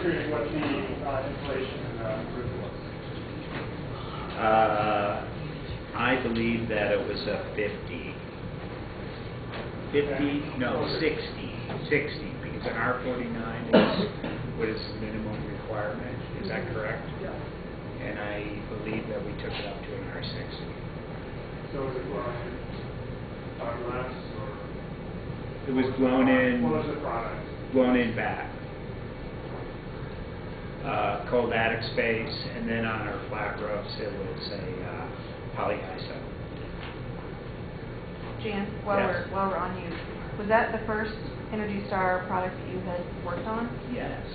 wondering what the inflation in the roof was. I believe that it was a 50. 50? No, 60. 60, because an R49 is what is the minimum requirement. Is that correct? Yeah. And I believe that we took it up to an R60. So was it less or? It was blown in. What was the product? Blown in back. Cold attic space, and then on our flat roofs it was a polyiso. Jan, while we're on you, was that the first Energy Star product that you had worked on? Yes.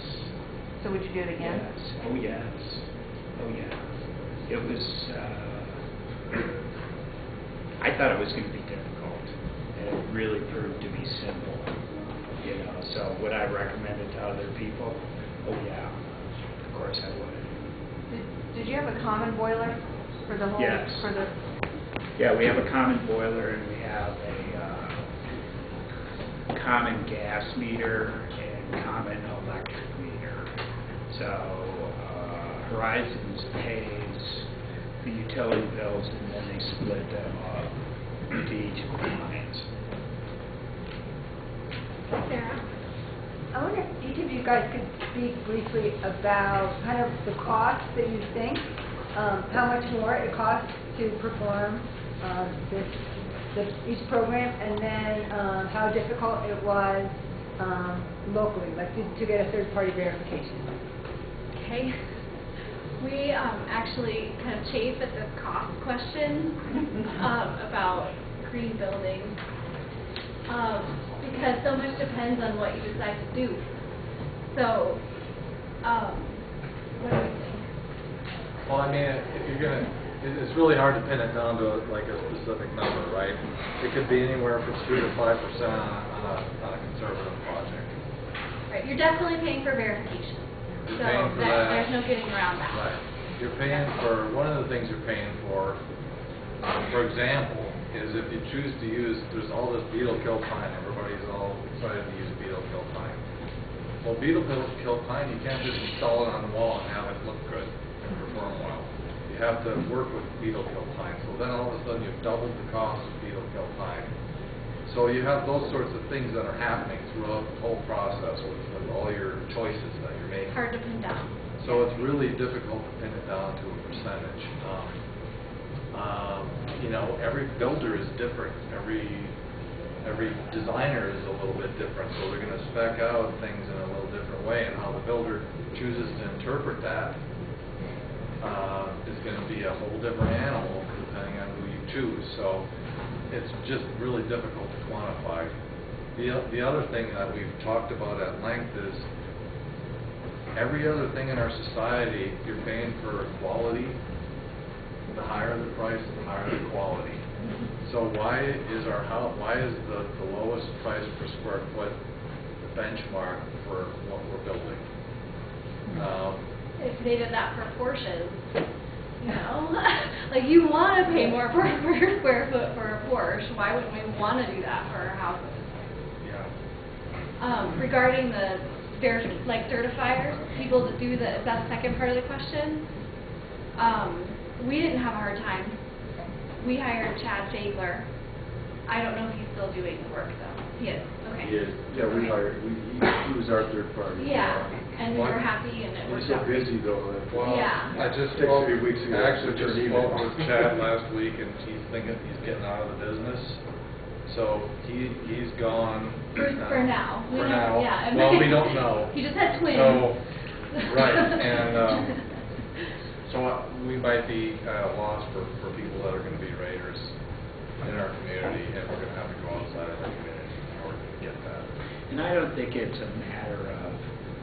So would you do it again? Yes. Oh yes. Oh yeah. It was. I thought it was going to be difficult, and it really proved to be simple. You know. So would I recommend it to other people? Oh yeah. Of course I would. Did you have a common boiler for the whole? Yes. For the. Yeah, we have a common boiler and we have a common gas meter and common electric meter. So Horizons pays the utility bills and then they split them up into each of the lines. Sarah, I wonder if each of you guys could speak briefly about kind of the cost that you think, how much more it costs to perform each program, and then how difficult it was locally, like to get a third-party verification. Okay. We actually kind of chafe at this cost question about green buildings because so much depends on what you decide to do. So, what do you think? Well, I mean, if you're gonna, it's really hard to pin it down to like a specific number, right? It could be anywhere from 2 to 5% on a conservative project. Right, you're definitely paying for verification. You're So paying for that. there's no getting around that. Right. You're paying for, one of the things you're paying for example, is if you choose to use, there's all this beetle kill pine, everybody's all excited to use beetle kill pine. Well, beetle kill pine, you can't just install it on the wall and have it look good and perform well. You have to work with beetle kill pine. So then all of a sudden you've doubled the cost of beetle kill pine. So you have those sorts of things that are happening throughout the whole process with all your choices that you're making. Hard to pin down. So it's really difficult to pin it down to a percentage. You know, every builder is different. Every designer is a little bit different. So they're going to spec out things in a little different way, and how the builder chooses to interpret that is going to be a whole different animal depending on who you choose. So it's just really difficult to quantify. The other thing that we've talked about at length is every other thing in our society, you're paying for quality. The higher the price, the higher the quality. So why is the lowest price per square foot the benchmark for what we're building? If they did that for Porsches, you know, like you want to pay more per square foot for a Porsche. Why wouldn't we want to do that for our houses? Yeah. Regarding there's like certifiers, people that do that second part of the question. We didn't have a hard time. We hired Chad Fagler. I don't know if he's still doing the work though. He is. Okay. He is. Yeah, we hired. He was our third party. Yeah, and we were happy, and it worked He's so out. busy though. Well, Yeah. I just Takes spoke. 3 weeks to get I actually to just turn spoke email. with Chad last week, and he's thinking he's getting out of the business. So he's gone. For now. We For don't, now. yeah. Well, we don't know. He just had twins. So, right, and so we might be at a loss for people that are going to be raiders in our community, and we're going to have to go outside of our community in order to get that. And I don't think it's a matter of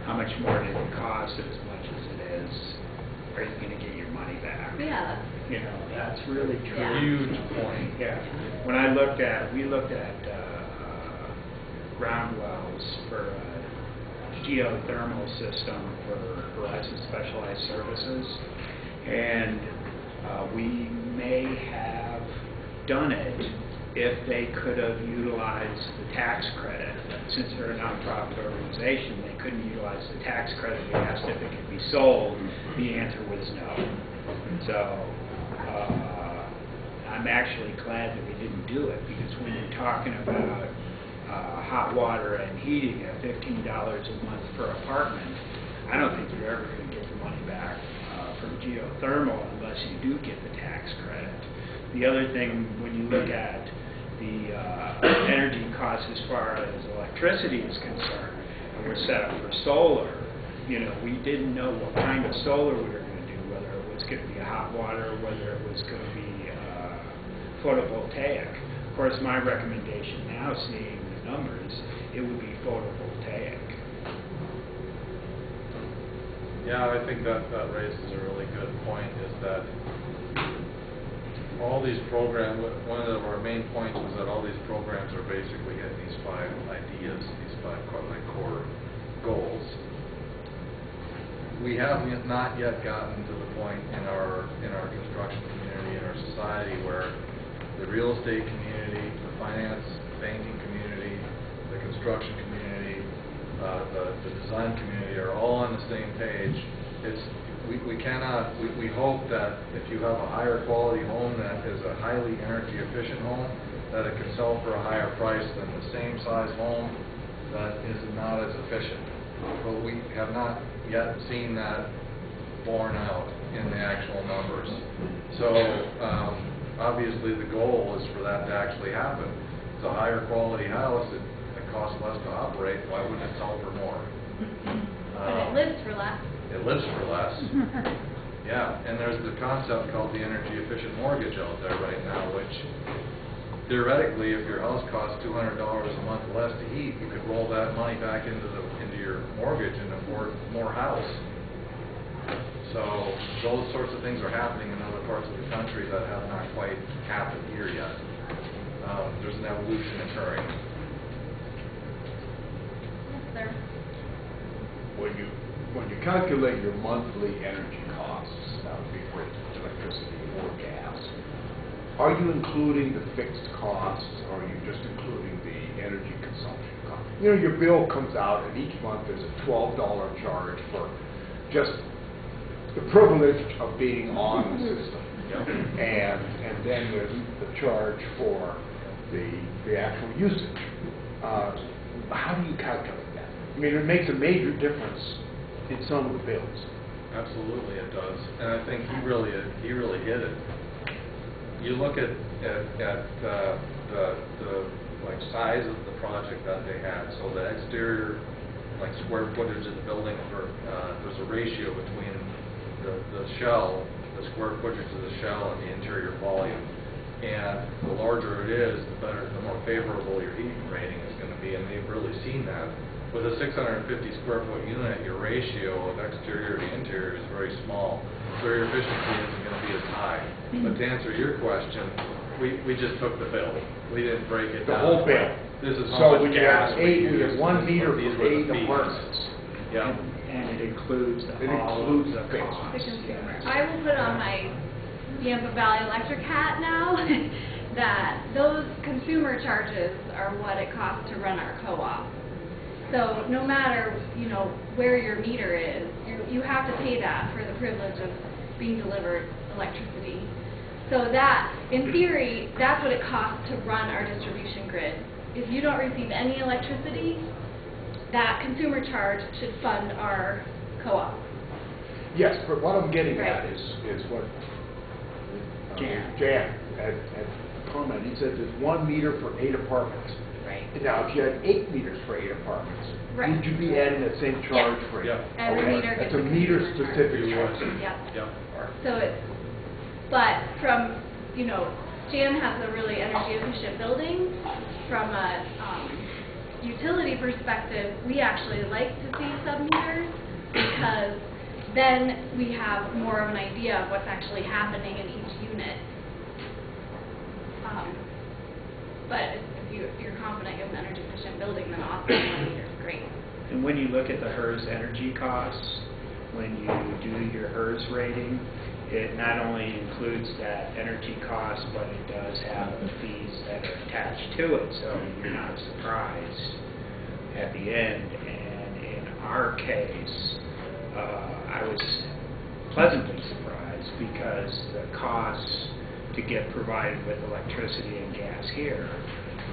how much more did it cost as much as it is, are you going to get your money back? Yeah. You know, that's really true. Yeah. Huge point. Yeah. When we looked at ground wells for a geothermal system for Horizon Specialized Services, and we may have done it if they could have utilized the tax credit. Since they're a nonprofit organization, they couldn't utilize the tax credit. We asked if it could be sold. The answer was no. So I'm actually glad that we didn't do it, because when you're talking about hot water and heating at $15 a month per apartment, I don't think you're ever going to get the money back from geothermal unless you do get the tax credit. The other thing, when you look at the energy costs as far as electricity is concerned, and we're set up for solar, you know, we didn't know what kind of solar we were going to do, whether it was going to be hot water, whether it was going to be photovoltaic. Of course, my recommendation now, seeing the numbers, it would be photovoltaic. Yeah, I think that raises a really good point, is that all these programs, one of our main points is that all these programs are basically hitting these 5 ideas, these 5 core goals. We have not yet gotten to the point in our construction community, in our society, where the real estate community, the finance, banking community, the construction community, the design community are all on the same page. We hope that if you have a higher quality home that is a highly energy efficient home, that it can sell for a higher price than the same size home that is not as efficient. But we have not yet seen that borne out in the actual numbers. So obviously the goal is for that to actually happen. It's a higher quality house, it costs less to operate, why wouldn't it sell for more? But it lives for less. It lives for less. Yeah, and there's the concept called the energy efficient mortgage out there right now, which theoretically, if your house costs $200 a month less to heat, you could roll that money back into your mortgage and afford more house. So those sorts of things are happening in other parts of the country that have not quite happened here yet. There's an evolution occurring. Yes, sir. When you calculate your monthly energy costs, that would be for electricity or gas, are you including the fixed costs, or are you just including the energy consumption cost? You know, your bill comes out, and each month there's a $12 charge for just the privilege of being on the system. And then there's the charge for the actual usage. How do you calculate that? I mean, it makes a major difference in some of the bills. Absolutely, it does, and I think he really hit it. You look at the like size of the project that they had. So the exterior, like square footage of the building, there's a ratio between the shell, the square footage of the shell, and the interior volume. And the larger it is, the more favorable your heating rating is going to be, and they've really seen that. With a 650 square foot unit, your ratio of exterior to interior is very small, so your efficiency isn't going to be as high. But to answer your question, we just took the bill. We didn't break it The down. whole bill. This is So how much when you gas have we we use. have 1 meter These for were the 8 fees. apartments. Yeah. And it includes It all includes of the the fixed. costs. The consumer. yes. I will put on my Yampa Valley Electric hat now that those consumer charges are what it costs to run our co-op. So no matter, you know, where your meter is, you have to pay that for the privilege of being delivered electricity. So that, in theory, that's what it costs to run our distribution grid. If you don't receive any electricity, that consumer charge should fund our co-op. Yes, but what I'm getting Right. at is what Jan. Jan had commented. He said there's 1 meter for 8 apartments. Right. Now, if you had 8 meters for 8 apartments, Right. would you be adding that same charge Yeah. for? Yeah. Every Okay. meter That's gets a a meter consumer charge. specific You charge. would. Yep. Yep. So it's, but from, you know, Jan has a really energy efficient building. From a utility perspective, we actually like to see sub-meters because then we have more of an idea of what's actually happening in each unit. But if you're confident you have an energy efficient building, then awesome, 1 meter is great. And when you look at the HERS energy costs, when you do your HERS rating, it not only includes that energy cost, but it does have the fees that are attached to it, so you're not surprised at the end. And in our case, I was pleasantly surprised because the costs to get provided with electricity and gas here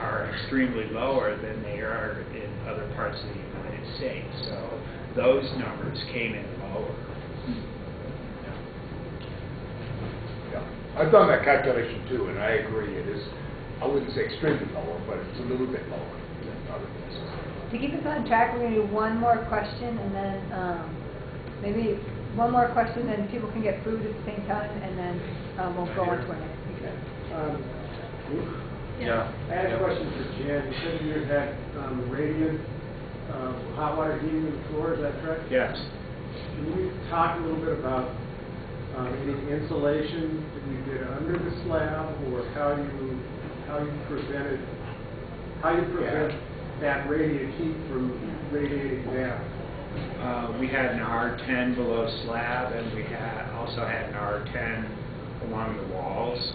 are extremely lower than they are in other parts of the United States. So those numbers came in lower. Yeah. I've done that calculation too, and I agree, it is, I wouldn't say extremely lower, but it's a little bit lower than other places. To keep us on track, we're going to do one more question, and then maybe one more question, then people can get food at the same time, and then we'll go on to our next speaker. Yeah. I had a question for Jan. You said you had radiant hot water heating on the floor, is that correct? Yes. Can you talk a little bit about any insulation that you did under the slab, or how you prevent that radiant heat from radiating down? We had an R10 below slab, and we also had an R10 along the walls.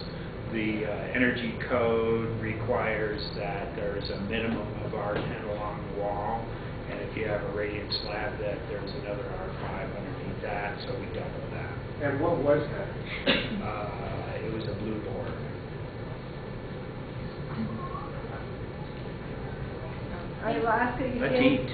The energy code requires that there's a minimum of R10 along the wall, and if you have a radiant slab, that there's another R5 underneath that, so we doubled that. And what was that? It was a blue board. All right, well, ask that you A stay. teat.